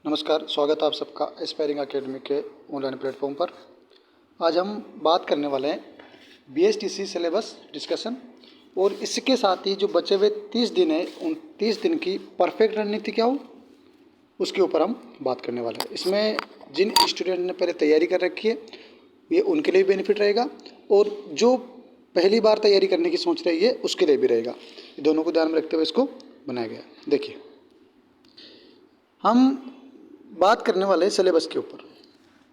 नमस्कार, स्वागत है आप सबका एस्पायरिंग एकेडमी के ऑनलाइन प्लेटफॉर्म पर। आज हम बात करने वाले हैं बीएसटीसी सिलेबस डिस्कशन और इसके साथ ही जो बचे हुए 30 दिन हैं उन 30 दिन की परफेक्ट रणनीति क्या हो उसके ऊपर हम बात करने वाले हैं। इसमें जिन स्टूडेंट ने पहले तैयारी कर रखी है ये उनके लिए बेनिफिट रहेगा और जो पहली बार तैयारी करने की सोच रही है उसके लिए भी रहेगा। दोनों को ध्यान में रखते हुए इसको बनाया गया। देखिए, हम बात करने वाले हैं सिलेबस के ऊपर।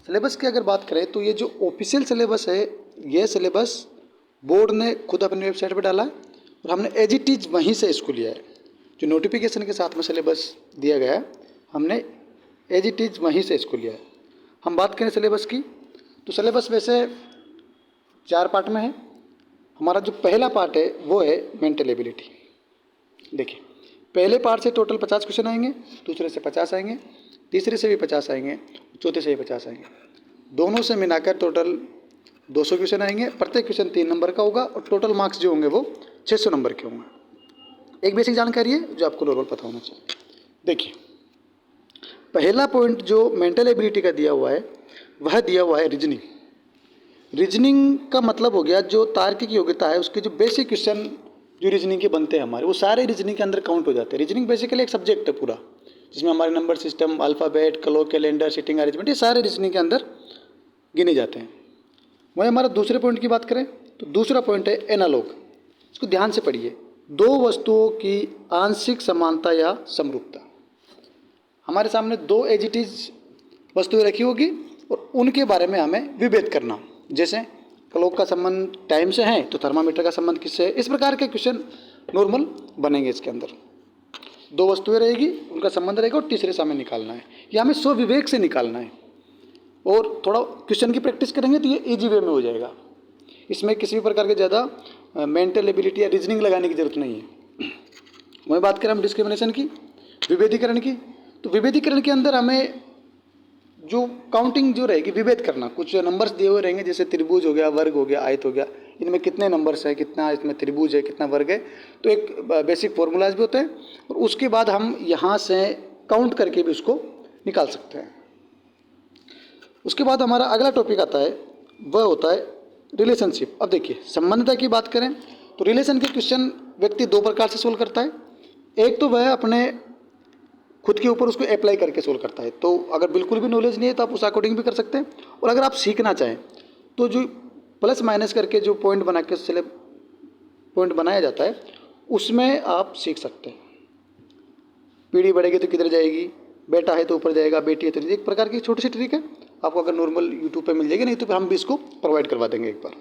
सिलेबस की अगर बात करें तो ये जो ऑफिशियल सिलेबस है ये सिलेबस बोर्ड ने खुद अपनी वेबसाइट पर डाला है और हमने एज इट इज वहीं से इसको लिया है। जो नोटिफिकेशन के साथ में सिलेबस दिया गया है हमने एज इट इज वहीं से इसको लिया है। हम बात करें सिलेबस की तो सिलेबस वैसे 4 पार्ट में है। हमारा जो पहला पार्ट है वो है मेंटल एबिलिटी। देखिए, पहले पार्ट से टोटल 50 क्वेश्चन आएंगे, दूसरे से 50 आएंगे, तीसरे से भी 50 आएंगे, चौथे से भी 50 आएंगे। दोनों से मिलाकर टोटल 200 क्वेश्चन आएंगे। प्रत्येक क्वेश्चन 3 नंबर का होगा और टोटल मार्क्स जो होंगे वो 600 नंबर के होंगे। एक बेसिक जानकारी है जो आपको नॉर्मल पता होना चाहिए। देखिए, पहला पॉइंट जो मेंटल एबिलिटी का दिया हुआ है वह दिया हुआ है रीजनिंग। रीजनिंग का मतलब हो गया जो तार्किक योग्यता है उसके जो बेसिक क्वेश्चन जो रीजनिंग के बनते हैं हमारे, वो सारे रीजनिंग के अंदर काउंट हो जाते हैं। रीजनिंग बेसिकली एक सब्जेक्ट है पूरा जिसमें हमारे number system, alphabet, clock, calendar, seating arrangement, ये सारे रीजनिंग के अंदर गिने जाते हैं। वहीं हमारा दूसरे पॉइंट की बात करें तो दूसरा पॉइंट है एनालॉग। इसको ध्यान से पढ़िए। 2 वस्तुओं की आंशिक समानता या समरूपता। हमारे सामने 2 एज इट इज वस्तुएं रखी होगी और उनके बारे में हमें विभेद करना। जैसे क्लॉक का संबंध टाइम से है तो थर्मामीटर का संबंध किससे है। इस प्रकार के क्वेश्चन नॉर्मल बनेंगे। इसके अंदर 2 वस्तुएं रहेगी, उनका संबंध रहेगा और तीसरे से हमें निकालना है। ये हमें स्वविवेक से निकालना है और थोड़ा क्वेश्चन की प्रैक्टिस करेंगे तो ये इजी वे में हो जाएगा। इसमें किसी भी प्रकार के ज़्यादा मेंटल एबिलिटी या रीजनिंग लगाने की जरूरत नहीं है। वहीं बात करें हम डिस्क्रिमिनेशन की, विभेदीकरण की, तो विभेदीकरण के अंदर हमें जो काउंटिंग जो रहेगी, विभेद करना। कुछ नंबर्स दिए हुए रहेंगे जैसे त्रिभुज हो गया, वर्ग हो गया, आयत हो गया, इनमें कितने नंबर्स हैं, कितना इसमें त्रिभुज है, कितना वर्ग है। तो एक बेसिक फॉर्मूलाज भी होते हैं और उसके बाद हम यहाँ से काउंट करके भी उसको निकाल सकते हैं। उसके बाद हमारा अगला टॉपिक आता है वह होता है रिलेशनशिप। अब देखिए, संबंधता की बात करें तो रिलेशन के क्वेश्चन व्यक्ति 2 प्रकार से सोल्व करता है। एक तो वह अपने खुद के ऊपर उसको अप्लाई करके सोल्व करता है। तो अगर बिल्कुल भी नॉलेज नहीं है तो आप उस अकॉर्डिंग भी कर सकते हैं। और अगर आप सीखना चाहें तो जो प्लस माइनस करके जो पॉइंट बना के पॉइंट बनाया जाता है उसमें आप सीख सकते हैं। पीढ़ी बढ़ेगी तो किधर जाएगी, बेटा है तो ऊपर जाएगा, बेटी है तो एक प्रकार की छोटी सी ट्रिक है। आपको अगर नॉर्मल यूट्यूब पे मिल जाएगी, नहीं तो फिर हम भी इसको प्रोवाइड करवा देंगे एक बार।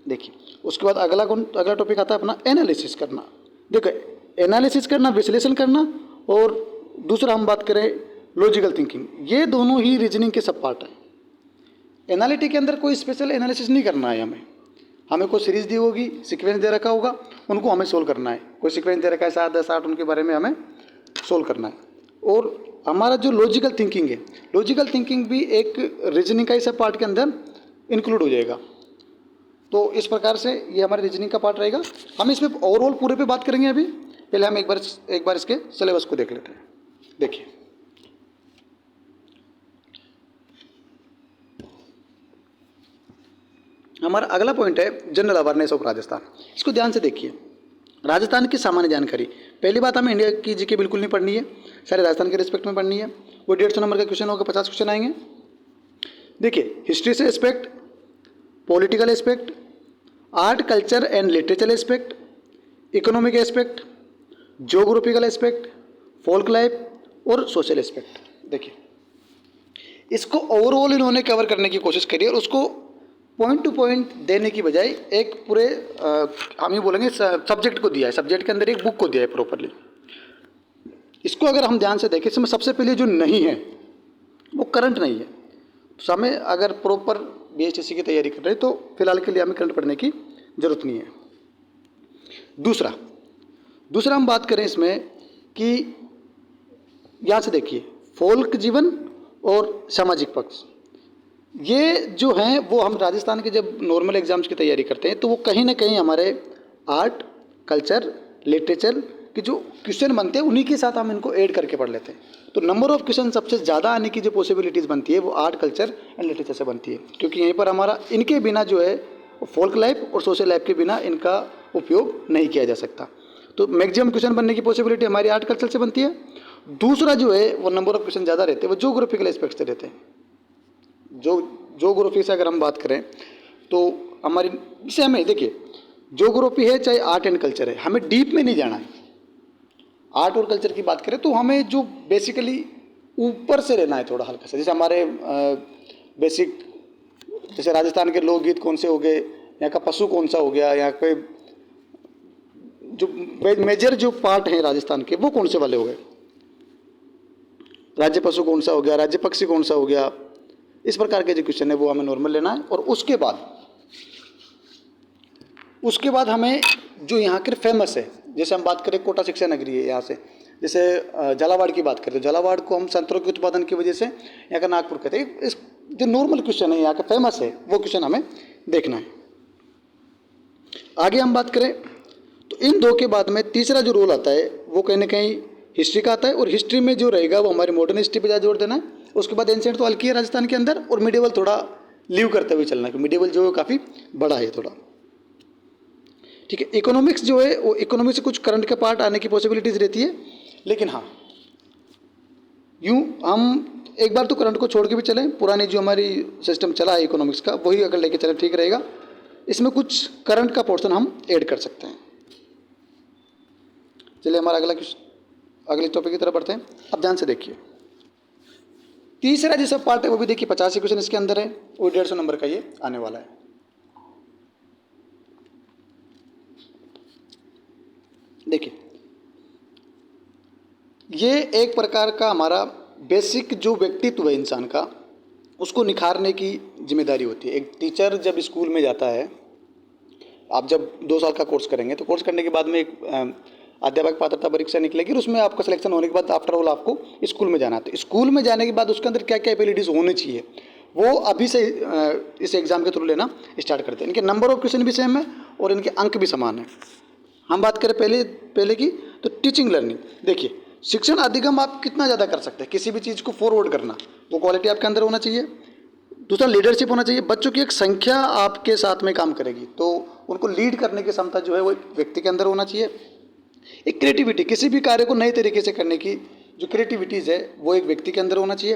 देखिए, उसके बाद अगला टॉपिक आता है अपना एनालिसिस करना। देखो, एनालिसिस करना, विश्लेषण करना, और दूसरा हम बात करें लॉजिकल थिंकिंग। ये दोनों ही रीजनिंग के सब पार्ट हैं। एनालिटिक के अंदर कोई स्पेशल एनालिसिस नहीं करना है। हमें कोई सीरीज दी होगी, सीक्वेंस दे रखा होगा, उनको हमें सोल्व करना है। कोई सीक्वेंस दे रखा है 7, 10, 8, उनके बारे में हमें सोल्व करना है। और हमारा जो लॉजिकल थिंकिंग है, लॉजिकल थिंकिंग भी एक रीजनिंग का ही सब पार्ट के अंदर इंक्लूड हो जाएगा। तो इस प्रकार से ये हमारे रीजनिंग का पार्ट रहेगा। हम इसमें ओवरऑल पूरे पे बात करेंगे। अभी पहले हम एक बार इसके सिलेबस को देख लेते हैं। देखिए, हमारा अगला पॉइंट है जनरल अवेयरनेस ऑफ राजस्थान। इसको ध्यान से देखिए। राजस्थान की सामान्य जानकारी। पहली बात, हमें इंडिया की जीके बिल्कुल नहीं पढ़नी है, सारे राजस्थान के रिस्पेक्ट में पढ़नी है। वो 150 नंबर का क्वेश्चन होगा, 50 क्वेश्चन आएंगे। देखिए, हिस्ट्री से aspect, political aspect, art culture and literature aspect, economic aspect, geographical aspect, folk life और सोशल एस्पेक्ट। देखिए, इसको ओवरऑल इन्होंने कवर करने की कोशिश करी और उसको पॉइंट टू पॉइंट देने की बजाय एक पूरे हम ये बोलेंगे सब्जेक्ट को दिया है। सब्जेक्ट के अंदर एक बुक को दिया है प्रॉपरली। इसको अगर हम ध्यान से देखें, इसमें सबसे पहले जो नहीं है वो करंट नहीं है। तो हमें अगर प्रॉपर बीएसटीसी की तैयारी कर रहे हैं तो फिलहाल के लिए हमें करंट पढ़ने की जरूरत नहीं है। दूसरा हम बात करें इसमें कि यहाँ से देखिए, फोल्क जीवन और सामाजिक पक्ष, ये जो हैं वो हम राजस्थान के जब नॉर्मल एग्जाम्स की तैयारी करते हैं तो वो कहीं ना कहीं हमारे आर्ट, कल्चर, लिटरेचर कि जो क्वेश्चन बनते हैं उन्हीं के साथ हम इनको ऐड करके पढ़ लेते हैं। तो नंबर ऑफ क्वेश्चन सबसे ज़्यादा आने की जो पॉसिबिलिटीज़ बनती है वो आर्ट, कल्चर एंड लिटरेचर से बनती है, क्योंकि यहीं पर हमारा इनके बिना जो है फोल्क लाइफ और सोशल लाइफ के बिना इनका उपयोग नहीं किया जा सकता। तो मैक्सिमम क्वेश्चन बनने की पॉसिबिलिटी हमारी आर्ट, कल्चर से बनती है। दूसरा जो है वो नंबर ऑफ क्वेश्चन ज़्यादा रहते हैं वो ज्योग्राफिकल एस्पेक्ट से रहते हैं। ज्योग्राफी से अगर हम बात करें तो हमारी, जैसे हमें देखिए ज्योग्राफी है चाहे आर्ट एंड कल्चर है, हमें डीप में नहीं जाना है। आर्ट और कल्चर की बात करें तो हमें जो बेसिकली ऊपर से रहना है थोड़ा हल्का सा, जैसे हमारे बेसिक, जैसे राजस्थान के लोकगीत कौन से हो गए, यहाँ का पशु कौन सा हो गया, यहाँ पे जो मेजर जो पार्ट हैं राजस्थान के वो कौन से वाले हो गए, राज्य पशु कौन सा हो गया, राज्य पक्षी कौन सा हो गया, इस प्रकार के जो क्वेश्चन है वो हमें नॉर्मल लेना है। और उसके बाद हमें जो यहाँ के फेमस है, जैसे हम बात करें कोटा शिक्षा नगरी है यहाँ से, जैसे झालावाड़ की बात करें तो झालावाड़ को हम संतरों के उत्पादन की वजह से यहाँ का नागपुर कहते हैं। इस जो नॉर्मल क्वेश्चन है यहाँ का फेमस है वो क्वेश्चन हमें देखना है। आगे हम बात करें तो इन दो के बाद में तीसरा जो रोल आता है वो कहीं ना कहीं हिस्ट्री का आता है, और हिस्ट्री में जो रहेगा वो हमारी मॉडर्न हिस्ट्री पर ज़्यादा जोर देना है। उसके बाद एंशिएंट तो हल्की है राजस्थान के अंदर, और मिडिवल थोड़ा लीव करते हुए चलना है, क्योंकि मिडिवल जो है काफ़ी बड़ा है थोड़ा। ठीक है, इकोनॉमिक्स जो है वो इकोनॉमिक्स से कुछ करंट का पार्ट आने की पॉसिबिलिटीज़ रहती है, लेकिन हाँ यूँ हम एक बार तो करंट को छोड़ के भी चलें, पुरानी जो हमारी सिस्टम चला है इकोनॉमिक्स का वही अगर लेके चलें ठीक रहेगा। इसमें कुछ करंट का पोर्शन हम ऐड कर सकते हैं। चलिए हमारा अगले टॉपिक की तरफ बढ़ते हैं। अब ध्यान से देखिए, तीसरा जो सब पार्ट है वो भी देखिए 50 क्वेश्चन इसके अंदर है, वो 150 नंबर का ये आने वाला है। देखिए ये एक प्रकार का हमारा बेसिक जो व्यक्तित्व है इंसान का, उसको निखारने की जिम्मेदारी होती है। एक टीचर जब स्कूल में जाता है, आप जब 2 साल का कोर्स करेंगे तो कोर्स करने के बाद में एक अध्यापक पात्रता परीक्षा निकलेगी, और उसमें आपका सिलेक्शन होने के बाद आफ्टर ऑल आपको स्कूल में जाना है। तो स्कूल में जाने के बाद उसके अंदर क्या क्या एबिलिटीज़ होनी चाहिए वो अभी से इस एग्ज़ाम के थ्रू लेना स्टार्ट करते हैं। इनके नंबर ऑफ क्वेश्चन भी सेम है और इनके अंक भी समान है। हम बात करें पहले की तो टीचिंग लर्निंग, देखिए शिक्षण अधिगम आप कितना ज़्यादा कर सकते हैं, किसी भी चीज़ को फॉरवर्ड करना, वो क्वालिटी आपके अंदर होना चाहिए। दूसरा लीडरशिप होना चाहिए, बच्चों की एक संख्या आपके साथ में काम करेगी तो उनको लीड करने की क्षमता जो है वो व्यक्ति के अंदर होना चाहिए। एक क्रिएटिविटी, किसी भी कार्य को नए तरीके से करने की जो क्रिएटिविटीज़ है वो एक व्यक्ति के अंदर होना चाहिए।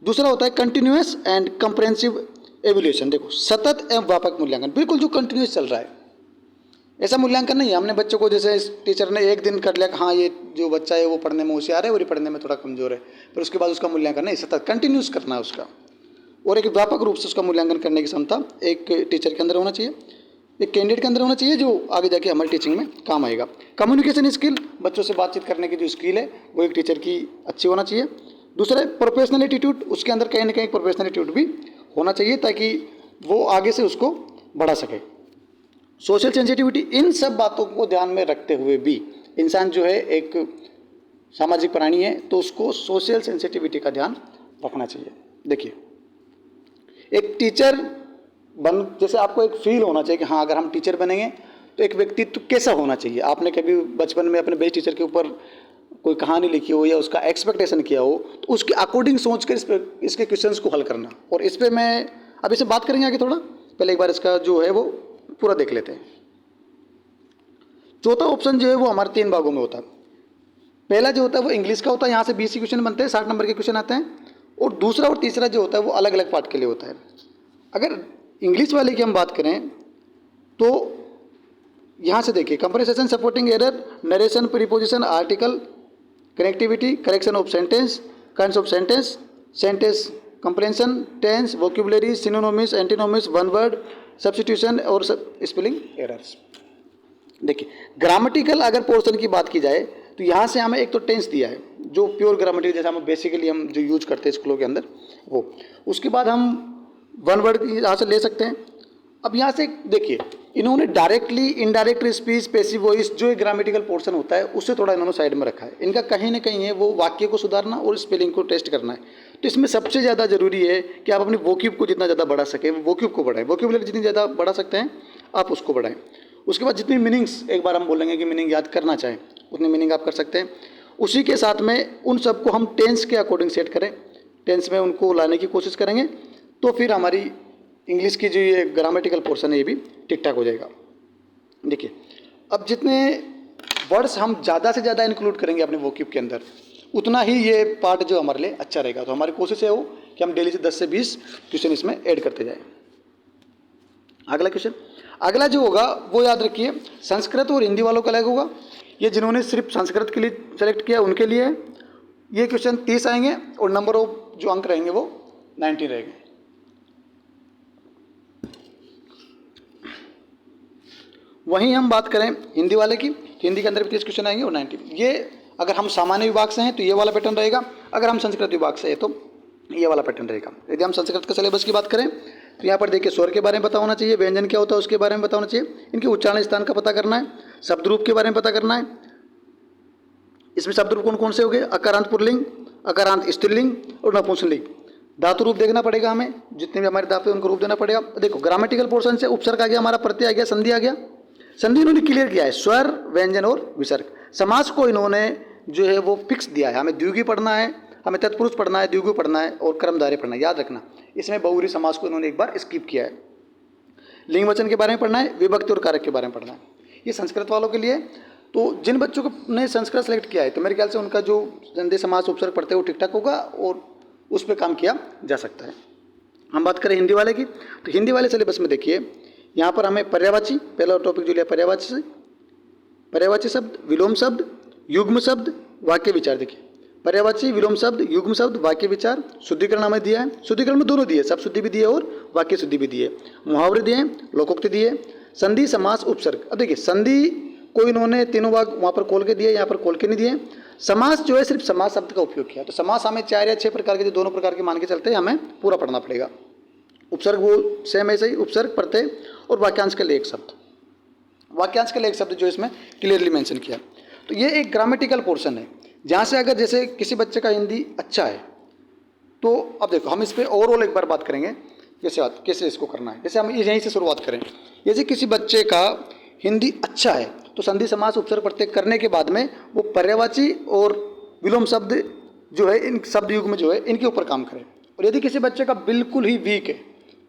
दूसरा होता है कंटिन्यूअस एंड कंप्रेहेंसिव एवल्यूशन, देखो सतत एवं व्यापक मूल्यांकन, बिल्कुल जो कंटिन्यूअस चल रहा है, ऐसा मूल्यांकन नहीं है हमने बच्चों को जैसे टीचर ने एक दिन कर लिया कि हाँ ये जो बच्चा है वो पढ़ने में होशियार है और ये पढ़ने में थोड़ा कमज़ोर है, फिर उसके बाद उसका मूल्यांकन नहीं, सतत कंटिन्यूस करना है उसका, और एक व्यापक रूप से उसका मूल्यांकन करने की क्षमता एक टीचर के अंदर होना चाहिए, एक कैंडिडेट के अंदर होना चाहिए जो आगे जाके हमारी टीचिंग में काम आएगा। कम्युनिकेशन स्किल, बच्चों से बातचीत करने की जो स्किल है वो एक टीचर की अच्छी होना चाहिए। दूसरा है प्रोफेशनल एटीट्यूड, उसके अंदर कहीं ना कहीं प्रोफेशनल एटीट्यूड भी होना चाहिए ताकि वो आगे से उसको बढ़ा सके। सोशल सेंसिटिविटी, इन सब बातों को ध्यान में रखते हुए भी इंसान जो है एक सामाजिक प्राणी है तो उसको सोशल सेंसिटिविटी का ध्यान रखना चाहिए। देखिए एक टीचर जैसे आपको एक फील होना चाहिए कि हाँ अगर हम टीचर बनेंगे तो एक व्यक्तित्व कैसा होना चाहिए। आपने कभी बचपन में अपने बेस्ट टीचर के ऊपर कोई कहानी लिखी हो या उसका एक्सपेक्टेशन किया हो तो उसके अकॉर्डिंग सोच कर इसके क्वेश्चंस को हल करना, और इस पर मैं अब इसे बात करेंगे आगे थोड़ा, पहले एक बार इसका जो है वो पूरा देख लेते हैं। चौथा ऑप्शन जो है वो हमारे 3 भागों में होता है। पहला जो होता है वो इंग्लिश का होता है, यहाँ से 20 क्वेश्चन बनते हैं, 60 नंबर के क्वेश्चन आते हैं, और दूसरा और तीसरा जो होता है वो अलग अलग पार्ट के लिए होता है। अगर इंग्लिश वाले की हम बात करें तो यहाँ से देखिए comprehension, supporting error, narration, preposition, article, connectivity, correction of sentence, kinds of sentence, sentence comprehension, tense, vocabulary, synonyms, antonyms, one word substitution और स्पेलिंग एरर्स। देखिए ग्रामेटिकल अगर पोर्शन की बात की जाए तो यहाँ से हमें एक तो टेंस दिया है जो प्योर ग्रामेटिकल जैसा हम बेसिकली हम जो यूज करते हैं स्कूलों के अंदर वो, उसके बाद हम वन वर्ड यहाँ से ले सकते हैं। अब यहाँ से देखिए इन्होंने directly indirect speech, passive voice जो एक ग्रामेटिकल पोर्शन होता है उससे थोड़ा इन्होंने साइड में रखा है। इनका कहीं ना कहीं है वो वाक्य को सुधारना और स्पेलिंग को टेस्ट करना है। तो इसमें सबसे ज़्यादा जरूरी है कि आप अपनी वोक्यूब को जितना ज़्यादा बढ़ा सकें वोक्यूब को बढ़ाएं, वोक्यूबलरी जितनी ज़्यादा बढ़ा सकते हैं आप उसको बढ़ाएं। उसके बाद जितनी मीनिंग्स एक बार हम बोलेंगे कि मीनिंग याद करना चाहें उतनी मीनिंग आप कर सकते हैं। उसी के साथ में उन सबको हम टेंस के अकॉर्डिंग सेट करें, टेंस में उनको लाने की कोशिश करेंगे, तो फिर हमारी इंग्लिश की जो ये ग्रामेटिकल पोर्शन है ये भी ठीक ठाक हो जाएगा। देखिए, अब जितने वर्ड्स हम ज़्यादा से ज़्यादा इंक्लूड करेंगे अपने वोकैब के अंदर, उतना ही ये पार्ट जो हमारे लिए अच्छा रहेगा। तो हमारी कोशिश है वो कि हम डेली से 10 से 20 क्वेश्चन इसमें ऐड करते जाएं। अगला क्वेश्चन, अगला जो होगा वो याद रखिए, संस्कृत और हिंदी वालों का अलग होगा। ये जिन्होंने सिर्फ संस्कृत के लिए सेलेक्ट किया उनके लिए ये क्वेश्चन 30 आएंगे और नंबर ऑफ जो अंक रहेंगे वो 90 रहेंगे। वहीं हम बात करें हिंदी वाले की, तो हिंदी के अंदर भी 30 क्वेश्चन आएंगे और 90। ये अगर हम सामान्य विभाग से हैं तो ये वाला पैटर्न रहेगा, अगर हम संस्कृत विभाग से हैं तो ये वाला पैटर्न रहेगा। यदि हम संस्कृत के सिलेबस की बात करें तो यहाँ पर देखिए स्वर के बारे में पता होना चाहिए, व्यंजन क्या होता है उसके बारे में पता होना चाहिए, इनके उच्चारण स्थान का पता करना है, शब्द रूप के बारे में पता करना है। इसमें शब्द रूप कौन कौन से हो गए, अकारांत पुल्लिंग, अकारांत स्त्रीलिंग और नपुंसकलिंग। धातु रूप देखना पड़ेगा हमें, जितने भी हमारे धातु उनको रूप देना पड़ेगा। देखो ग्रामेटिकल पोर्शन से उपसर्ग आ गया, हमारा प्रत्यय आ गया, संधि आ गया। संधि इन्होंने क्लियर किया है, स्वर, व्यंजन और विसर्ग। समास को इन्होंने जो है वो फिक्स दिया है, हमें द्विगु पढ़ना है, हमें तत्पुरुष पढ़ना है, द्विगु पढ़ना है और कर्मधारय पढ़ना है, याद रखना। इसमें बहुव्रीहि समास को इन्होंने एक बार स्किप किया है। लिंग वचन के बारे में पढ़ना है, विभक्ति और कारक के बारे में पढ़ना है। ये संस्कृत वालों के लिए। तो जिन बच्चों को ने संस्कृत सेलेक्ट किया है तो मेरे ख्याल से उनका जो संधि समास उपसर्ग पढ़ते हैं वो ठीक ठाक होगा और उस पर काम किया जा सकता है। हम बात करें हिंदी वाले की, तो हिंदी वाले सिलेबस में देखिए यहाँ पर हमें पर्यायवाची, पहला टॉपिक जो लिया पर्यायवाची, पर्यायवाची शब्द, विलोम शब्द, युग्म शब्द, वाक्य विचार। देखिए पर्यायवाची, विलोम शब्द, युग्म शब्द, वाक्य विचार, शुद्धिकरण हमें दिया है। शुद्धिकरण में दोनों दिए, सब शुद्धि भी दिए और वाक्य शुद्धि भी दिए, मुहावरे दिए, लोकोक्ति दिए, संधि समास उपसर्ग। अब देखिए संधि को इन्होंने तीनों भाग वहाँ पर खोल के दिए, यहाँ पर खोल के नहीं दिए। समास जो है सिर्फ समास शब्द का उपयोग किया, तो समास हमें 4 या 6 प्रकार के, जो दोनों प्रकार के मान के चलते हैं, हमें पूरा पढ़ना पड़ेगा। उपसर्ग वो सेम ऐसे ही, उपसर्ग, प्रत्यय और वाक्यांश के लिए एक शब्द, वाक्यांश के लिए एक शब्द जो इसमें क्लियरली मेंशन किया। तो ये एक ग्रामेटिकल पोर्शन है जहाँ से अगर जैसे किसी बच्चे का हिंदी अच्छा है तो अब देखो हम इस पर ओवरऑल एक बार बात करेंगे कैसे इसको करना है। जैसे हम यहीं से शुरुआत करें, जैसे किसी बच्चे का हिंदी अच्छा है तो संधि समास उपसर्ग प्रत्यय करने के बाद में वो पर्यायवाची और विलोम शब्द जो है, इन शब्द युग में जो है इनके ऊपर काम करें। और यदि किसी बच्चे का बिल्कुल ही वीक है,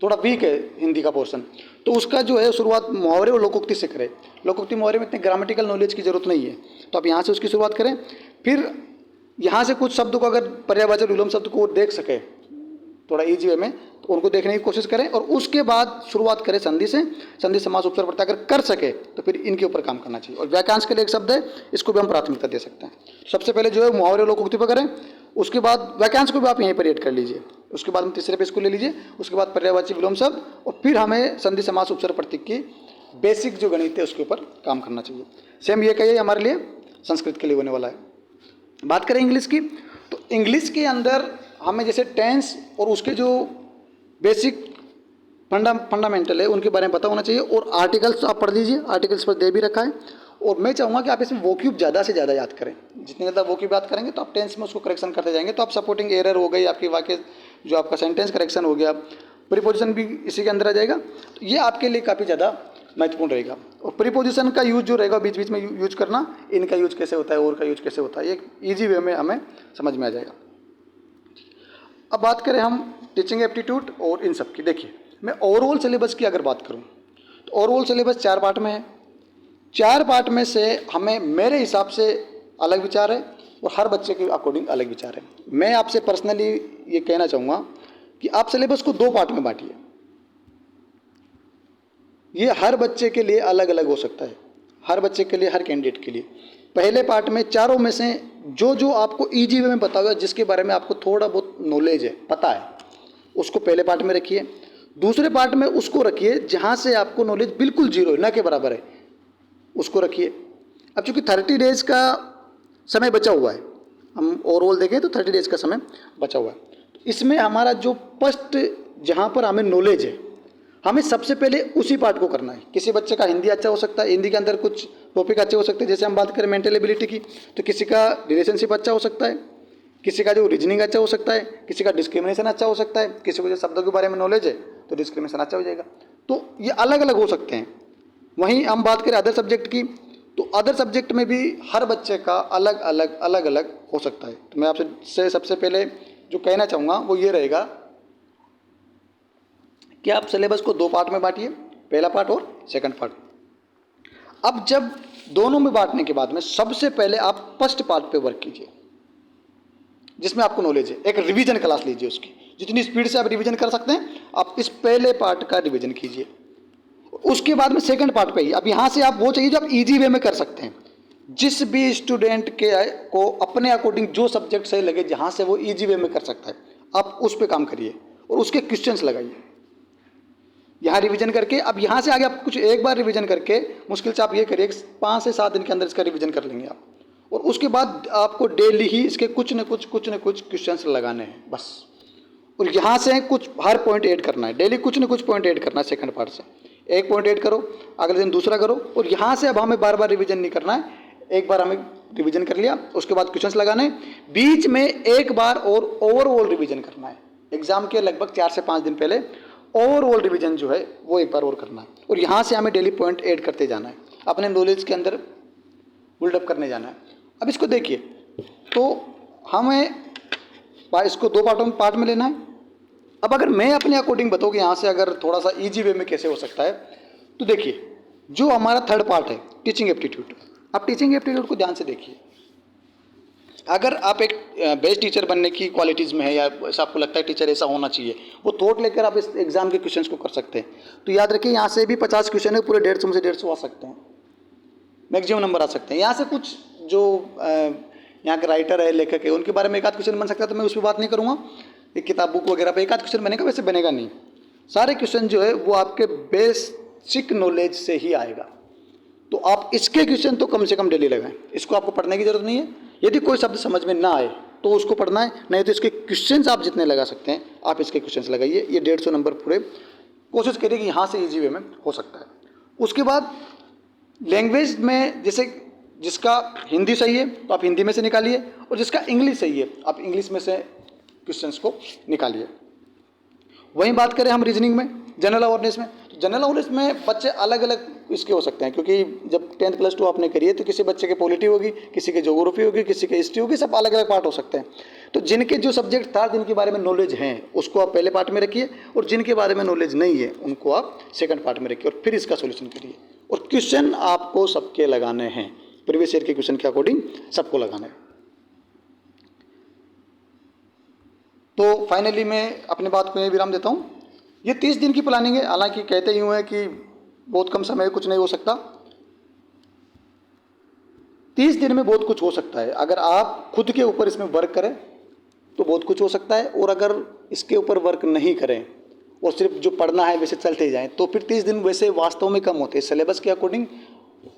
थोड़ा वीक है हिंदी का पोर्शन, तो उसका जो है शुरुआत मुहावरे और लोकोक्ति से करें। लोकोक्ति मुहावरे में इतने ग्रामेटिकल नॉलेज की जरूरत नहीं है, तो आप यहाँ से उसकी शुरुआत करें। फिर यहाँ से कुछ शब्दों को अगर पर्यायवाची और विलोम शब्द को देख सके थोड़ा ईजी वे में, तो उनको देखने की कोशिश करें और उसके बाद शुरुआत करें संधि से। संधि समास उपसर्ग प्रत्यय अगर कर सके तो फिर इनके ऊपर काम करना चाहिए। और वाक्यांश के लिए एक शब्द है, इसको भी हम प्राथमिकता दे सकते हैं। सबसे पहले जो है मुहावरे और लोकोक्ति पर करें, उसके बाद वाक्यांश को भी आप यहीं पर ऐड कर लीजिए, उसके बाद हम तीसरे पे इसको ले लीजिए, उसके बाद पर्यायवाची विलोम शब्द, और फिर हमें संधि समास उपसर्ग प्रत्यय की बेसिक जो गणित है उसके ऊपर काम करना चाहिए। सेम ये कहिए हमारे लिए संस्कृत के लिए होने वाला है। बात करें इंग्लिश की, तो इंग्लिश के अंदर हमें जैसे टेंस और उसके जो बेसिक फंडामेंटल है उनके बारे में पता होना चाहिए। और आर्टिकल्स आप पढ़ लीजिए, आर्टिकल्स पर दे भी रखा है। और मैं चाहूँगा कि आप इसमें वोक्यूब ज़्यादा से ज़्यादा याद करें, जितनी ज़्यादा वोक्यूब याद करेंगे तो आप टेंस में उसको करेक्शन करते जाएंगे। तो आप सपोर्टिंग एरर हो गई, आपकी वाक्य जो आपका सेंटेंस करेक्शन हो गया, प्रीपोजिशन भी इसी के अंदर आ जाएगा। तो ये आपके लिए काफ़ी ज़्यादा महत्वपूर्ण रहेगा। और प्रीपोजिशन का यूज जो रहेगा बीच बीच में यूज करना, इनका यूज कैसे होता है और का यूज कैसे होता है, एक ईजी वे में हमें समझ में आ जाएगा। अब बात करें हम टीचिंग एप्टीट्यूड और इन सब की। देखिए मैं ओवरऑल सिलेबस की अगर बात करूं तो ओवरऑल सिलेबस 4 पार्ट में है। 4 पार्ट में से हमें मेरे हिसाब से अलग विचार है और हर बच्चे के अकॉर्डिंग अलग विचार है। मैं आपसे पर्सनली ये कहना चाहूँगा कि आप सिलेबस को 2 पार्ट में बांटिए। ये हर बच्चे के लिए अलग अलग हो सकता है, हर बच्चे के लिए, हर कैंडिडेट के लिए। पहले पार्ट में चारों में से जो जो आपको ईजी वे में पता होगा, जिसके बारे में आपको थोड़ा बहुत नॉलेज है, पता है, उसको पहले पार्ट में रखिए। दूसरे पार्ट में उसको रखिए जहाँ से आपको नॉलेज बिल्कुल जीरो है, ना के बराबर है, उसको रखिए। अब चूँकि 30 डेज का समय बचा हुआ है, हम ओवरऑल देखें तो 30 डेज का समय बचा हुआ है। तो इसमें हमारा जो फर्स्ट जहाँ पर हमें नॉलेज है, हमें सबसे पहले उसी पार्ट को करना है। किसी बच्चे का हिंदी अच्छा हो सकता है, हिंदी के अंदर कुछ टॉपिक अच्छे हो सकते हैं। जैसे हम बात करें मेंटल एबिलिटी की, तो किसी का रिलेशनशिप अच्छा हो सकता है, किसी का जो रीजनिंग अच्छा हो सकता है, किसी का डिस्क्रिमिनेशन अच्छा हो सकता है, किसी को जो शब्दों के बारे में नॉलेज है तो डिस्क्रिमिनेशन अच्छा हो जाएगा। तो ये अलग अलग हो सकते हैं। वहीं हम बात करें अदर सब्जेक्ट की, तो अदर सब्जेक्ट में भी हर बच्चे का अलग अलग हो सकता है। तो मैं आपसे सबसे पहले जो कहना चाहूँगा वो ये रहेगा कि आप सिलेबस को 2 पार्ट में बांटिए, पहला पार्ट और सेकंड पार्ट। अब जब दोनों में बांटने के बाद में सबसे पहले आप फर्स्ट पार्ट पे वर्क कीजिए, जिसमें आपको नॉलेज है। एक रिवीजन क्लास लीजिए, उसकी जितनी स्पीड से आप रिवीजन कर सकते हैं आप इस पहले पार्ट का रिवीजन कीजिए। उसके बाद में सेकंड पार्ट पे ही अब यहाँ से आप वो चाहिए जो आप इजी वे में कर सकते हैं। जिस भी स्टूडेंट के को अपने अकॉर्डिंग जो सब्जेक्ट सही लगे, जहाँ से वो इजी वे में कर सकता है, आप उस पर काम करिए और उसके क्वेश्चंस लगाइए यहाँ रिवीजन करके। अब यहाँ से आगे आप कुछ एक बार रिवीजन करके मुश्किल से आप ये करिए 5 से 7 दिन के अंदर इसका रिवीजन कर लेंगे आप, और उसके बाद आपको डेली ही इसके कुछ न कुछ क्वेश्चंस लगाने हैं बस। और यहाँ से कुछ हर पॉइंट ऐड करना है, डेली कुछ न कुछ पॉइंट ऐड करना है। सेकंड पार्ट से एक पॉइंट ऐड करो, अगले दिन दूसरा करो, और यहाँ से अब हमें बार बार रिवीजन नहीं करना है। एक बार हमें रिवीजन कर लिया, उसके बाद क्वेश्चंस लगाने, बीच में एक बार और ओवरऑल रिवीजन करना है। एग्जाम के लगभग 4 से 5 दिन पहले ओवरऑल रिवीजन जो है वो एक बार और करना है, और यहाँ से हमें डेली पॉइंट ऐड करते जाना है, अपने नॉलेज के अंदर बिल्डअप करने जाना है। अब इसको देखिए, तो हमें इसको 2 पार्ट में लेना है। अब अगर मैं अपने अकॉर्डिंग बताऊँ कि यहाँ से अगर थोड़ा सा इजी वे में कैसे हो सकता है, तो देखिए जो हमारा थर्ड पार्ट है टीचिंग एप्टीट्यूड, आप टीचिंग एप्टीट्यूड को ध्यान से देखिए। अगर आप एक बेस्ट टीचर बनने की क्वालिटीज़ में है, या ऐसा आपको लगता है टीचर ऐसा होना चाहिए, वो थॉट लेकर आप इस एग्जाम के क्वेश्चंस को कर सकते हैं। तो याद रखिए यहाँ से भी 50 क्वेश्चन है, पूरे 150 में से 150 आ सकते हैं, मैक्सिमम नंबर आ सकते हैं। यहाँ से कुछ जो यहाँ के राइटर है, लेखक है, उनके बारे में एक आध क्वेश्चन बन सकता है, तो मैं उस पर बात नहीं करूँगा। एक किताब बुक वगैरह पे एक आध क्वेश्चन बनेगा, वैसे बनेगा नहीं। सारे क्वेश्चन जो है वो आपके बेसिक नॉलेज से ही आएगा। तो आप इसके क्वेश्चन तो कम से कम डेली लगाएं, इसको आपको पढ़ने की जरूरत नहीं है। यदि कोई शब्द समझ में ना आए तो उसको पढ़ना है, नहीं तो इसके क्वेश्चंस आप जितने लगा सकते हैं आप इसके क्वेश्चंस लगाइए। ये 150 नंबर पूरे कोशिश करिए कि यहाँ से इजी वे में हो सकता है। उसके बाद लैंग्वेज में जैसे जिसका हिंदी सही है तो आप हिंदी में से निकालिए, और जिसका इंग्लिश सही है आप इंग्लिश में से क्वेश्चंस को निकालिए। वहीं बात करें हम रीजनिंग में, जनरल अवेयरनेस में, तो जनरल अवेयरनेस में बच्चे अलग अलग इसके हो सकते हैं, क्योंकि जब 10th + 2 आपने करी है तो किसी बच्चे के पॉलिटी होगी, किसी के ज्योग्राफी होगी, किसी के हिस्ट्री होगी, सब अलग अलग पार्ट हो सकते हैं। तो जिनके जो सब्जेक्ट था, जिनके बारे में नॉलेज है, उसको आप पहले पार्ट में रखिए, और जिनके बारे में नॉलेज नहीं है उनको आप सेकंड पार्ट में रखिए, और फिर इसका सोल्यूशन करिए। और क्वेश्चन आपको सबके लगाने हैं, प्रीवियस ईयर के क्वेश्चन के अकॉर्डिंग सबको लगाना है। तो फाइनली मैं अपनी बात को यहीं विराम देता हूँ। ये 30 दिन की प्लानिंग है, हालांकि कहते ही हैं कि बहुत कम समय, कुछ नहीं हो सकता। 30 दिन में बहुत कुछ हो सकता है। अगर आप खुद के ऊपर इसमें वर्क करें तो बहुत कुछ हो सकता है, और अगर इसके ऊपर वर्क नहीं करें और सिर्फ जो पढ़ना है वैसे चलते ही जाएं, तो फिर 30 दिन वैसे वास्तव में कम होते हैं। सिलेबस के अकॉर्डिंग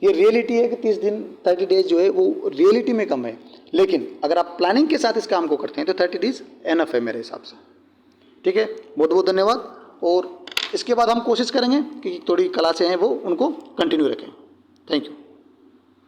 ये रियलिटी है कि 30 दिन 30 डेज जो है वो रियलिटी में कम है, लेकिन अगर आप प्लानिंग के साथ इस काम को करते हैं तो 30 डेज एनफ है मेरे हिसाब से। ठीक है, बहुत बहुत धन्यवाद। और इसके बाद हम कोशिश करेंगे कि थोड़ी क्लासें हैं वो उनको कंटिन्यू रखें। Thank you.